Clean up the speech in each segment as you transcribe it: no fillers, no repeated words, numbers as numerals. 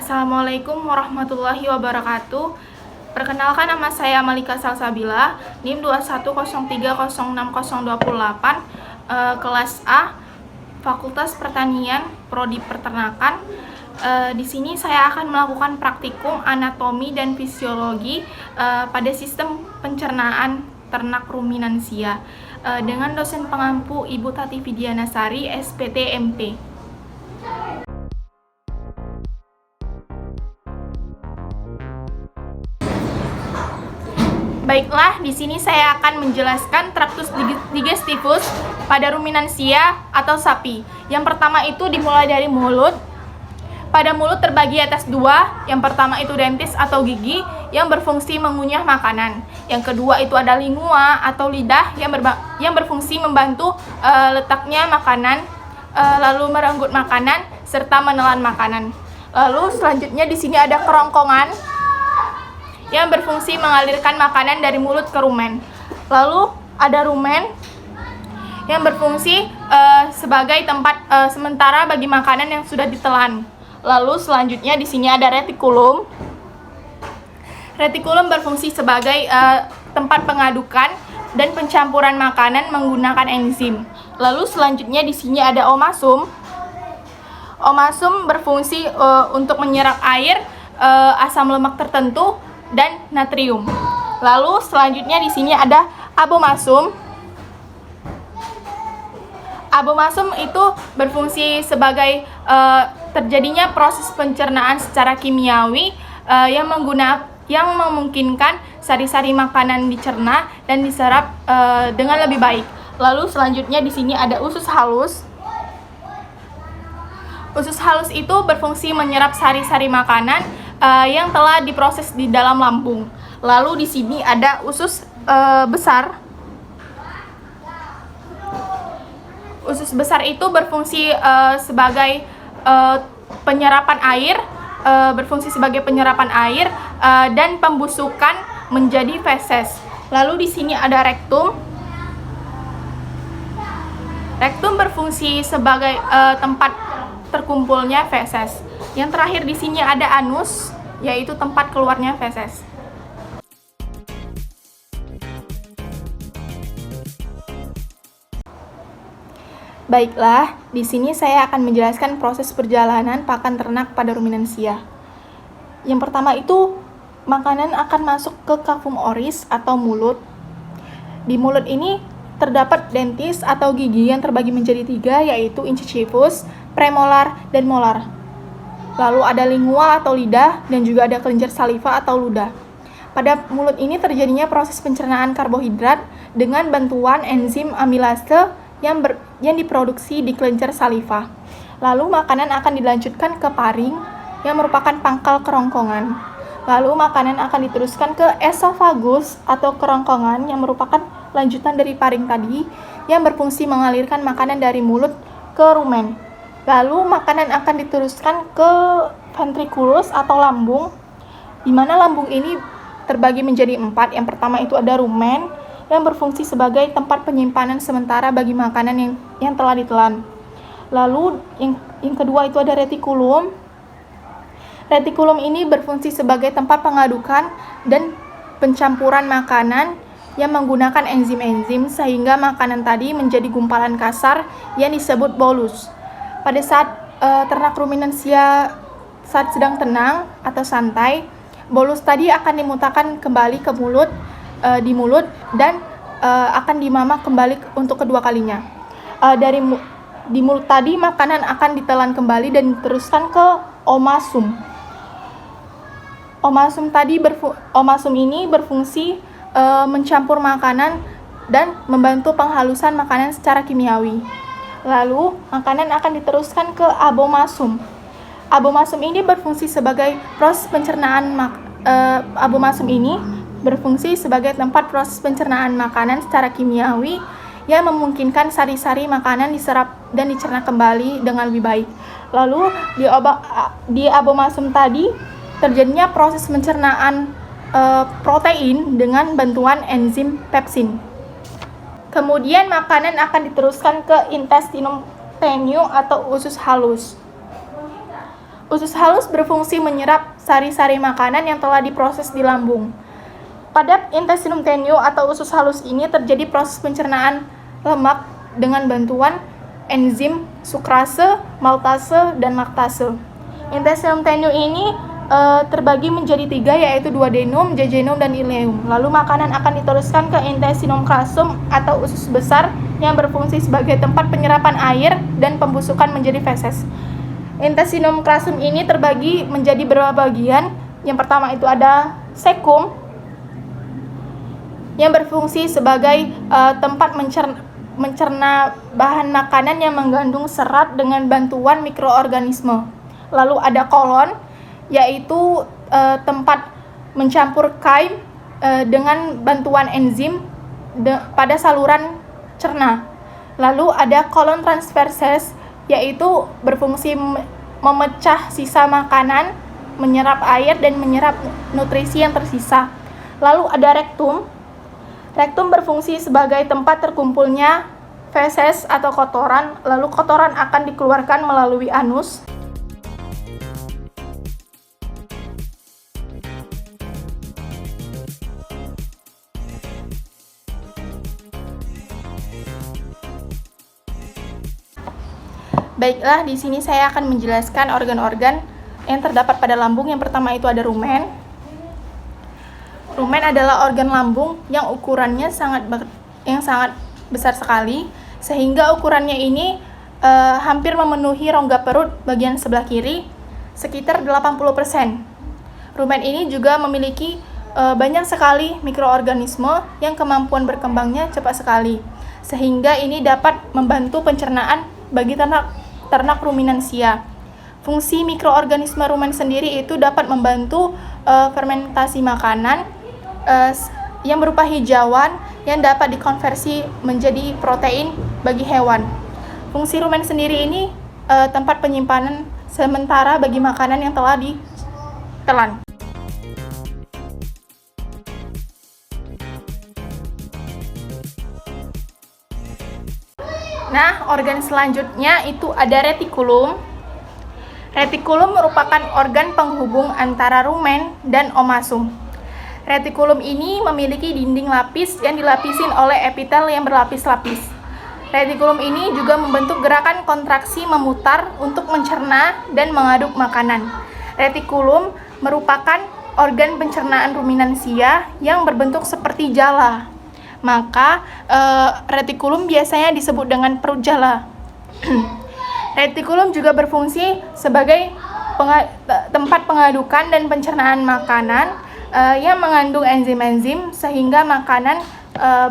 Assalamualaikum warahmatullahi wabarakatuh. Perkenalkan, nama saya Malika Salsabila, NIM 210306028, kelas A, Fakultas Pertanian, Prodi Peternakan. Di sini saya akan melakukan praktikum anatomi dan fisiologi pada sistem pencernaan ternak ruminansia dengan dosen pengampu Ibu Tati Vidianasari, SPT MP. Baiklah, di sini saya akan menjelaskan traktus digestivus pada ruminansia atau sapi. Yang pertama itu dimulai dari mulut. Pada mulut terbagi atas dua. Yang pertama itu dentis atau gigi yang berfungsi mengunyah makanan. Yang kedua itu ada lingua atau lidah yang berfungsi membantu letaknya makanan, lalu merenggut makanan serta menelan makanan. Lalu selanjutnya di sini ada kerongkongan yang berfungsi mengalirkan makanan dari mulut ke rumen. Lalu ada rumen yang berfungsi sebagai tempat sementara bagi makanan yang sudah ditelan. Lalu selanjutnya di sini ada retikulum. Retikulum berfungsi sebagai tempat pengadukan dan pencampuran makanan menggunakan enzim. Lalu selanjutnya di sini ada omasum. Omasum berfungsi untuk menyerap air, asam lemak tertentu dan natrium. Lalu selanjutnya di sini ada abomasum. Abomasum itu berfungsi sebagai terjadinya proses pencernaan secara kimiawi yang memungkinkan sari-sari makanan dicerna dan diserap dengan lebih baik. Lalu selanjutnya di sini ada usus halus. Usus halus itu berfungsi menyerap sari-sari makanan yang telah diproses di dalam lambung. Lalu di sini ada usus besar. Usus besar itu berfungsi sebagai penyerapan air, dan pembusukan menjadi feses. Lalu di sini ada rektum. Rektum berfungsi sebagai tempat terkumpulnya feses. Yang terakhir di sini ada anus, yaitu tempat keluarnya feses. Baiklah, di sini saya akan menjelaskan proses perjalanan pakan ternak pada ruminansia. Yang pertama itu, makanan akan masuk ke cavum oris atau mulut. Di mulut ini terdapat dentis atau gigi yang terbagi menjadi tiga, yaitu incisivus, premolar, dan molar. Lalu ada lingua atau lidah, dan juga ada kelenjar saliva atau ludah. Pada mulut ini terjadinya proses pencernaan karbohidrat dengan bantuan enzim amilase yang diproduksi di kelenjar saliva. Lalu makanan akan dilanjutkan ke paring yang merupakan pangkal kerongkongan. Lalu makanan akan diteruskan ke esofagus atau kerongkongan yang merupakan lanjutan dari paring tadi yang berfungsi mengalirkan makanan dari mulut ke rumen. Lalu makanan akan diteruskan ke ventriculus atau lambung, di mana lambung ini terbagi menjadi 4. Yang pertama itu ada rumen yang berfungsi sebagai tempat penyimpanan sementara bagi makanan yang telah ditelan. Lalu yang kedua itu ada retikulum. Retikulum ini berfungsi sebagai tempat pengadukan dan pencampuran makanan yang menggunakan enzim-enzim sehingga makanan tadi menjadi gumpalan kasar yang disebut bolus. Pada saat ternak ruminansia saat sedang tenang atau santai, bolus tadi akan dimutakan kembali ke mulut, di mulut dan akan dimamah kembali untuk kedua kalinya. Di mulut tadi makanan akan ditelan kembali dan diteruskan ke omasum. Omasum ini berfungsi mencampur makanan dan membantu penghalusan makanan secara kimiawi. Lalu makanan akan diteruskan ke abomasum. Abomasum ini berfungsi sebagai proses pencernaan abomasum ini berfungsi sebagai tempat proses pencernaan makanan secara kimiawi yang memungkinkan sari-sari makanan diserap dan dicerna kembali dengan lebih baik. Lalu di abomasum tadi terjadinya proses pencernaan protein dengan bantuan enzim pepsin. Kemudian makanan akan diteruskan ke intestinum tenue atau usus halus. Usus halus berfungsi menyerap sari-sari makanan yang telah diproses di lambung. Pada intestinum tenue atau usus halus ini terjadi proses pencernaan lemak dengan bantuan enzim sukrase, maltase, dan laktase. Intestinum tenue ini terbagi menjadi 3, yaitu duodenum, jejunum, dan ileum. Lalu makanan akan diteruskan ke intestinum crassum atau usus besar yang berfungsi sebagai tempat penyerapan air dan pembusukan menjadi feses. Intestinum crassum ini terbagi menjadi beberapa bagian. Yang pertama itu ada cecum yang berfungsi sebagai tempat mencerna bahan makanan yang mengandung serat dengan bantuan mikroorganisme. Lalu ada kolon, yaitu tempat mencampur kain dengan bantuan enzim pada saluran cerna. Lalu ada kolon transverses, yaitu berfungsi memecah sisa makanan, menyerap air, dan menyerap nutrisi yang tersisa. Lalu ada rektum. Rektum berfungsi sebagai tempat terkumpulnya feses atau kotoran, lalu kotoran akan dikeluarkan melalui anus. Baiklah, di sini saya akan menjelaskan organ-organ yang terdapat pada lambung. Yang pertama itu ada rumen. Rumen adalah organ lambung yang ukurannya sangat besar sekali, sehingga ukurannya ini hampir memenuhi rongga perut bagian sebelah kiri, sekitar 80%. Rumen ini juga memiliki banyak sekali mikroorganisme yang kemampuan berkembangnya cepat sekali, sehingga ini dapat membantu pencernaan bagi ternak ruminansia. Fungsi mikroorganisme rumen sendiri itu dapat membantu fermentasi makanan yang berupa hijauan yang dapat dikonversi menjadi protein bagi hewan. Fungsi rumen sendiri ini tempat penyimpanan sementara bagi makanan yang telah ditelan. Nah, organ selanjutnya itu ada retikulum. Retikulum merupakan organ penghubung antara rumen dan omasum. Retikulum ini memiliki dinding lapis yang dilapisin oleh epitel yang berlapis-lapis. Retikulum ini juga membentuk gerakan kontraksi memutar untuk mencerna dan mengaduk makanan. Retikulum merupakan organ pencernaan ruminansia yang berbentuk seperti jala. Maka retikulum biasanya disebut dengan perut jala. Retikulum juga berfungsi sebagai tempat pengadukan dan pencernaan makanan yang mengandung enzim-enzim sehingga makanan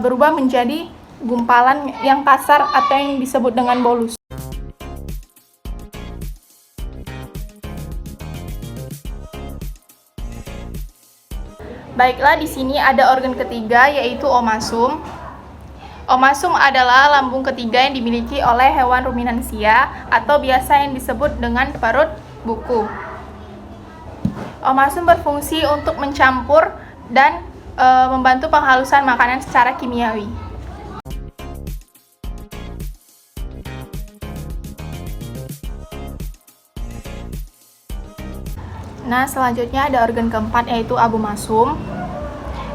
berubah menjadi gumpalan yang kasar atau yang disebut dengan bolus. Baiklah, di sini ada organ ketiga, yaitu omasum. Omasum adalah lambung ketiga yang dimiliki oleh hewan ruminansia atau biasa yang disebut dengan perut buku. Omasum berfungsi untuk mencampur dan membantu penghalusan makanan secara kimiawi. Nah, selanjutnya ada organ keempat, yaitu abomasum.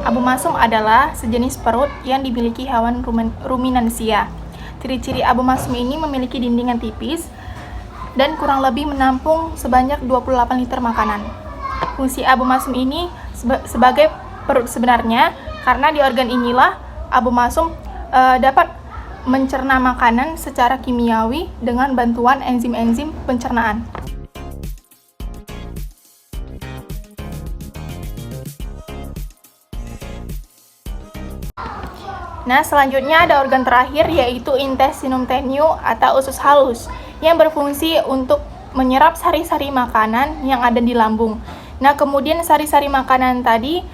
Abomasum adalah sejenis perut yang dimiliki hewan ruminansia. Ciri-ciri abomasum ini memiliki dinding yang tipis dan kurang lebih menampung sebanyak 28 liter makanan. Fungsi abomasum ini sebagai perut sebenarnya, karena di organ inilah abomasum dapat mencerna makanan secara kimiawi dengan bantuan enzim-enzim pencernaan. Nah, selanjutnya ada organ terakhir, yaitu intestinum tenue atau usus halus yang berfungsi untuk menyerap sari-sari makanan yang ada di lambung. Nah, kemudian sari-sari makanan tadi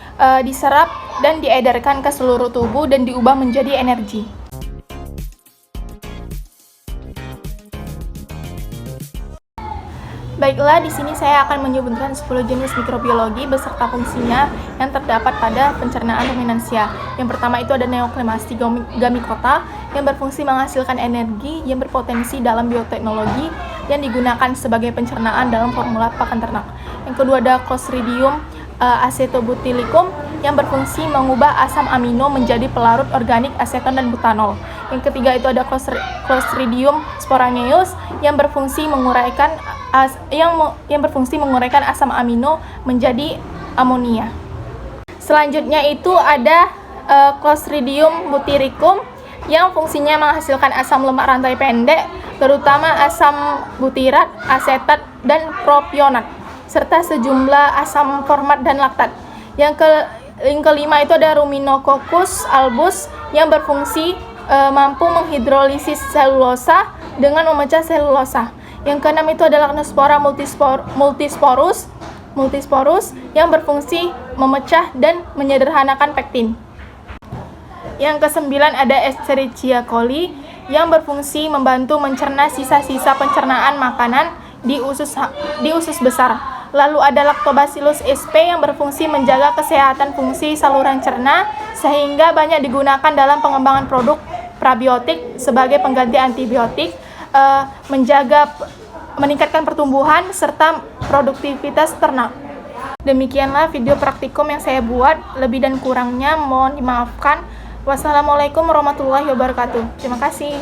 diserap dan diedarkan ke seluruh tubuh dan diubah menjadi energi. Baiklah, di sini saya akan menyebutkan 10 jenis mikrobiologi beserta fungsinya yang terdapat pada pencernaan ruminansia. Yang pertama itu ada Neoclemasti gamicota yang berfungsi menghasilkan energi yang berpotensi dalam bioteknologi yang digunakan sebagai pencernaan dalam formula pakan ternak. Yang kedua ada Clostridium acetobutylicum yang berfungsi mengubah asam amino menjadi pelarut organik aseton dan butanol. Yang ketiga itu ada Clostridium sporangeus yang berfungsi menguraikan asam amino menjadi amonia. Selanjutnya itu ada Clostridium butyricum yang fungsinya menghasilkan asam lemak rantai pendek, terutama asam butirat, asetat, dan propionat, serta sejumlah asam format dan laktat. Yang kelima itu ada Ruminococcus albus yang berfungsi mampu menghidrolisis selulosa dengan memecah selulosa. Yang keenam itu adalah Cnospora multisporus yang berfungsi memecah dan menyederhanakan pektin. Yang kesembilan ada Escherichia coli yang berfungsi membantu mencerna sisa-sisa pencernaan makanan di usus besar. Lalu ada Lactobacillus sp yang berfungsi menjaga kesehatan fungsi saluran cerna sehingga banyak digunakan dalam pengembangan produk probiotik sebagai pengganti antibiotik, meningkatkan pertumbuhan serta produktivitas ternak. Demikianlah video praktikum yang saya buat, lebih dan kurangnya mohon dimaafkan. Wassalamualaikum warahmatullahi wabarakatuh. Terima kasih.